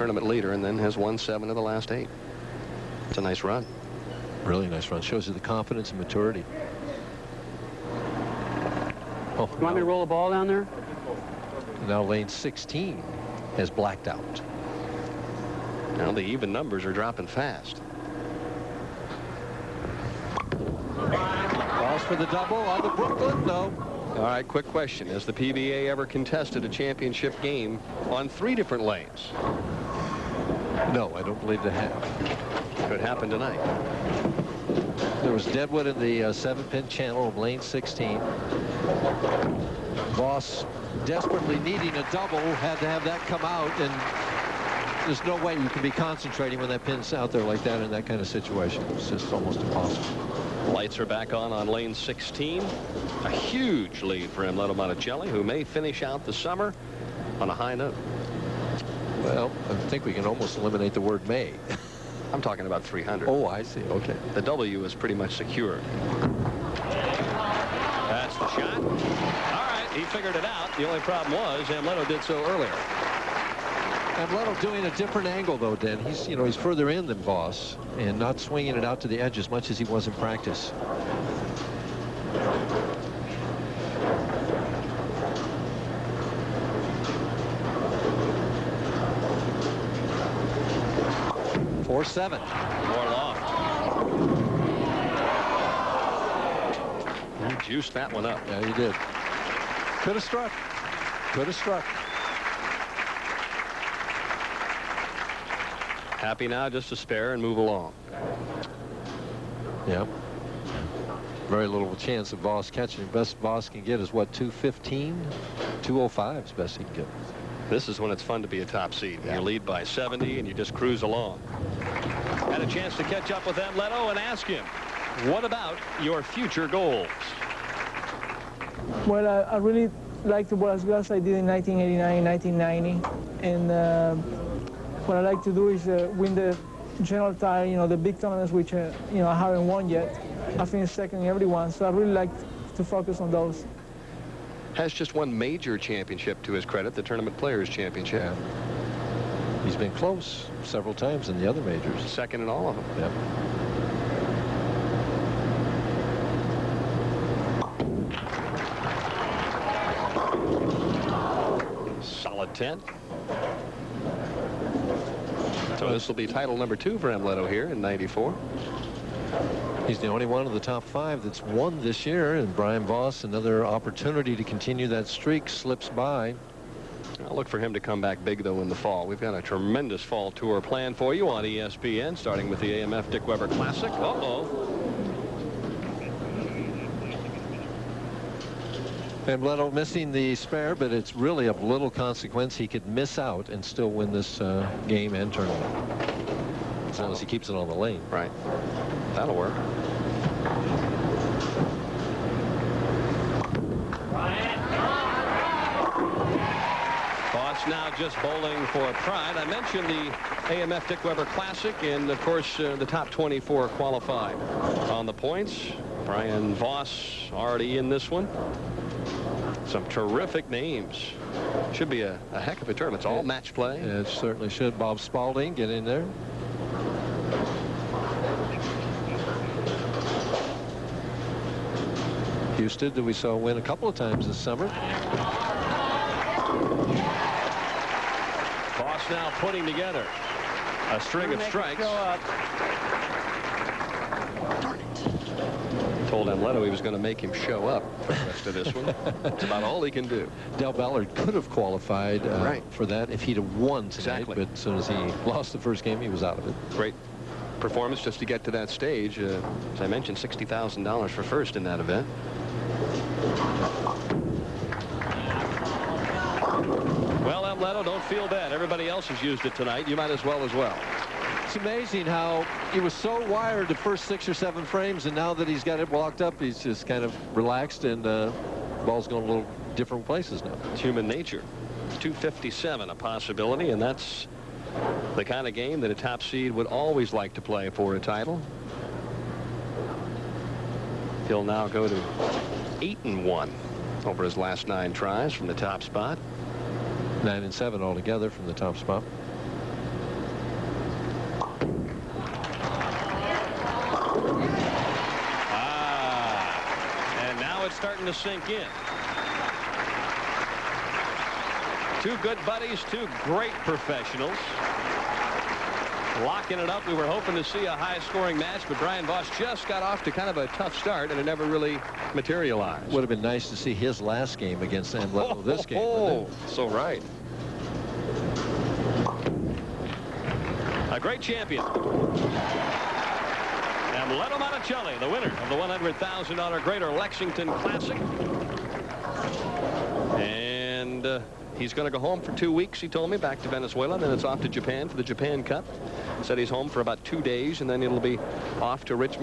tournament leader and then has won 7 of the last 8. It's a nice run. Really nice run. Shows you the confidence and maturity. Oh, you want me to roll a ball down there? Now lane 16 has blacked out. Now the even numbers are dropping fast. Voss for the double on the Brooklyn. No. All right, quick question. Has the PBA ever contested a championship game on 3 different lanes? No, I don't believe they have. Could happen tonight. There was deadwood in the 7-pin channel of lane 16. Voss, desperately needing a double, had to have that come out, and there's no way you can be concentrating when that pin's out there like that in that kind of situation. It's just almost impossible. Lights are back on lane 16. A huge lead for Amletor Monacelli, who may finish out the summer on a high note. Well, I think we can almost eliminate the word may. I'm talking about 300. Oh, I see. Okay. The W is pretty much secured. That's the shot. All right, he figured it out. The only problem was Amletor did so earlier. Amletor doing a different angle, though, Dan. He's, you know, he's further in than Voss and not swinging it out to the edge as much as he was in practice. Four 7. More long. He juiced that one up. Yeah, he did. Could have struck. Could have struck. Happy now just to spare and move along. Yeah. Very little chance of Voss catching. Best Voss can get is what, 215? 205 is best he can get. This is when it's fun to be a top seed. Yeah. You lead by 70 and you just cruise along. Had a chance to catch up with Amletor and ask him, what about your future goals? Well, I really like to bowl as good as I did in 1989, 1990. And what I like to do is win the general title, you know, the big tournaments, which, you know, I haven't won yet. I finished second in every one, so I really like to focus on those. Has just one major championship to his credit, the Tournament Players Championship. Yeah. He's been close several times in the other majors. Second in all of them. Yep. Solid 10. So this will be title number 2 for Amletor here in 94. He's the only one of the top 5 that's won this year, and Brian Voss, another opportunity to continue that streak, slips by. I'll look for him to come back big, though, in the fall. We've got a tremendous fall tour planned for you on ESPN, starting with the AMF Dick Weber Classic. Amletor missing the spare, but it's really of little consequence. He could miss out and still win this game and tournament, as long as he keeps it on the lane. Right. That'll work. Voss now just bowling for pride. I mentioned the AMF Dick Weber Classic, and of course the top 24 qualified on the points. Brian Voss already in this one. Some terrific names. Should be a heck of a tournament. It's all match play. It certainly should. Bob Spalding get in there. Houston, that we saw win a couple of times this summer. Voss now putting together a string of strikes. Told Amletor he was going to make him show up for the rest of this one. That's about all he can do. Del Ballard could have qualified for that if he'd have won tonight, exactly. But as soon as he lost the first game, he was out of it. Great performance just to get to that stage. As I mentioned, $60,000 for first in that event. Well, Amletor, don't feel bad. Everybody else has used it tonight. You might as well. It's amazing how he was so wired the first 6 or 7 frames, and now that he's got it blocked up, he's just kind of relaxed, and ball's going a little different places now. It's human nature. 257 a possibility, and that's the kind of game that a top seed would always like to play for a title. He'll now go to 8-1 over his last 9 tries from the top spot. 9-7 altogether from the top spot. starting to sink in. Two good buddies, two great professionals. Locking it up. We were hoping to see a high-scoring match, but Brian Voss just got off to kind of a tough start, and it never really materialized. Would have been nice to see his last game against Amletor this game. Oh, so right. A great champion. Amletor Monacelli, the winner of the $100,000 Greater Lexington Classic. And he's going to go home for 2 weeks, he told me, back to Venezuela. Then it's off to Japan for the Japan Cup. Said he's home for about 2 days, and then it'll be off to Richmond.